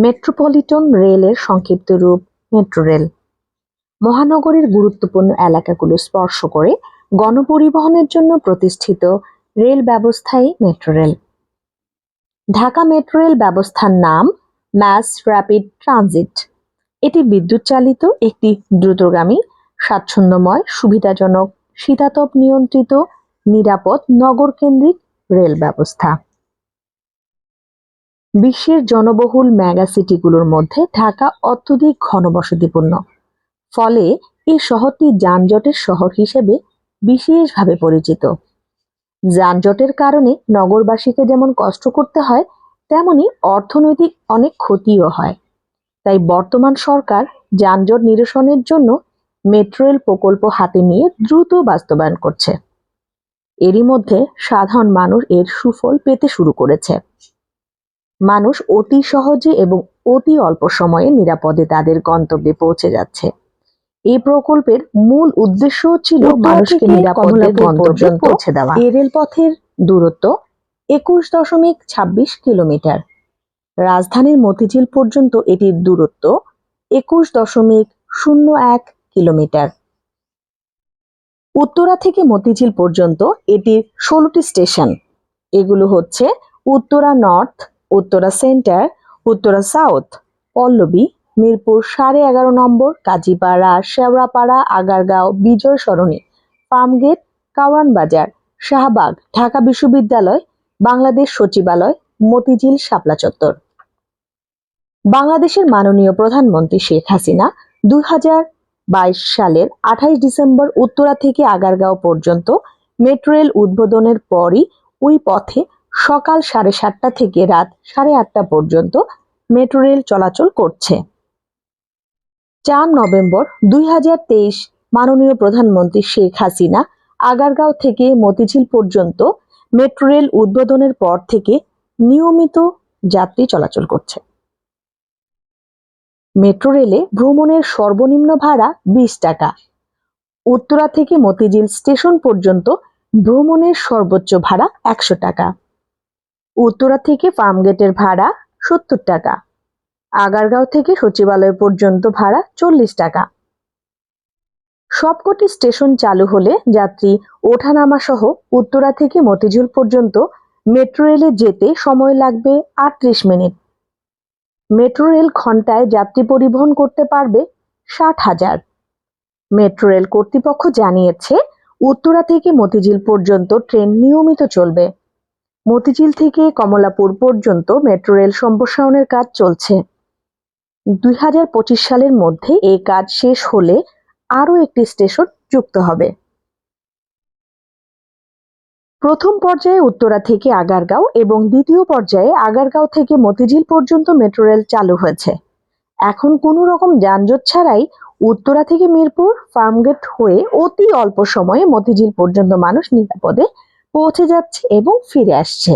Metropolitan রেলের সংক্ষিপ্ত রূপ মেট্রো রেল। মহানগরীর গুরুত্বপূর্ণ এলাকাগুলো স্পর্শ করে গণপরিবহনের জন্য প্রতিষ্ঠিত রেল ব্যবস্থাই metro rail. Dhaka metro rail ব্যবস্থার নাম ম্যাস র্যাপিড ট্রানজিট। এটি বিদ্যুৎ চালিত একটি দ্রুতগামী, স্বাচ্ছন্দ্যময়, সুবিধাজনক, শীতাতপ নিয়ন্ত্রিত, নিরাপদ নগরকেন্দ্রিক রেল ব্যবস্থা। বিশ্বের জনবহুল মেগা সিটিগুলোর মধ্যে ঢাকা অত্যধিক ঘনবসতিপূর্ণ, ফলে এই শহরটি যানজটের শহর হিসেবে বিশেষভাবে পরিচিত। যানজটের কারণে নগরবাসীকে যেমন কষ্ট করতে হয়, তেমনি অর্থনৈতিক অনেক ক্ষতিও হয়। তাই বর্তমান সরকার যানজট নিরসনের জন্য মেট্রো রেল প্রকল্প হাতে নিয়ে দ্রুত বাস্তবায়ন করছে। এরই মধ্যে সাধারণ মানুষ এর সুফল পেতে শুরু করেছে। মানুষ অতি সহজে এবং অতি অল্প সময়ে নিরাপদে তাদের গন্তব্যে পৌঁছে যাচ্ছে। এই প্রকল্পের মূল উদ্দেশ্য ছিল মানুষকে নিরাপদে গন্তব্যে পৌঁছে দেওয়া। এই রেলপথের দূরত্ব 21.26 কিলোমিটার। রাজধানীর মতিঝিল পর্যন্ত এটির দূরত্ব 21.01 কিলোমিটার। উত্তরা থেকে মতিঝিল পর্যন্ত এটির 16টি স্টেশন। এগুলো হচ্ছে Uttara north, Uttara centre, Uttara south, Pallabi, Mirpur 11.5 নম্বর, কাজীপাড়া, শেওড়াপাড়া, আগারগাঁও, বিজয় সরণি, ফার্মগেট, কাওরান বাজার, শাহবাগ, ঢাকা বিশ্ববিদ্যালয়, বাংলাদেশ সচিবালয়, মতিঝিল শাপলা চত্বর। বাংলাদেশের মাননীয় প্রধানমন্ত্রী শেখ হাসিনা 2022 সালের 28 ডিসেম্বর উত্তরা থেকে আগারগাঁও পর্যন্ত মেট্রো রেল উদ্বোধনের পরই ওই পথে সকাল 7:30টা থেকে রাত 8:30টা পর্যন্ত মেট্রো রেল চলাচল করছে। 4 নভেম্বর 2023 মাননীয় প্রধানমন্ত্রী শেখ হাসিনা আগারগাঁও থেকে মতিঝিল পর্যন্ত মেট্রো রেল উদ্বোধনের পর থেকে নিয়মিত যাত্রী চলাচল করছে। মেট্রো রেলে ভ্রমণের সর্বনিম্ন ভাড়া 20 টাকা। উত্তরা থেকে মতিঝিল স্টেশন পর্যন্ত ভ্রমণের সর্বোচ্চ ভাড়া 100 টাকা। উত্তরা থেকে ফার্মগেটের ভাড়া 70 টাকা। আগারগাঁও থেকে সচিবালয় পর্যন্ত ভাড়া 40 টাকা। সবকটি স্টেশন চালু হলে যাত্রী ওঠানামা সহ উত্তরা থেকে মতিঝিল পর্যন্ত মেট্রো রেলে যেতে সময় লাগবে 38 মিনিট। মেট্রো রেল ঘন্টায় যাত্রী পরিবহন করতে পারবে 60,000। মেট্রো রেল কর্তৃপক্ষ জানিয়েছে, উত্তরা থেকে মতিঝিল পর্যন্ত ট্রেন নিয়মিত চলবে। মতিঝিল থেকে কমলাপুর পর্যন্ত মেট্রো রেল সম্প্রসারণের কাজ চলছে। 2025 সালের মধ্যে এই কাজ শেষ হলে আরও একটি স্টেশন যুক্ত হবে। প্রথম পর্যায়ে উত্তরা থেকে আগারগাঁও এবং দ্বিতীয় পর্যায়ে আগারগাঁও থেকে মতিঝিল পর্যন্ত মেট্রো রেল চালু হয়েছে। এখন কোনো রকম যানজট ছাড়াই উত্তরা থেকে মিরপুর, ফার্মগেট হয়ে অতি অল্প সময়ে মতিঝিল পর্যন্ত মানুষ নিরাপদে পৌঁছে যাচ্ছে এবং ফিরে আসছে।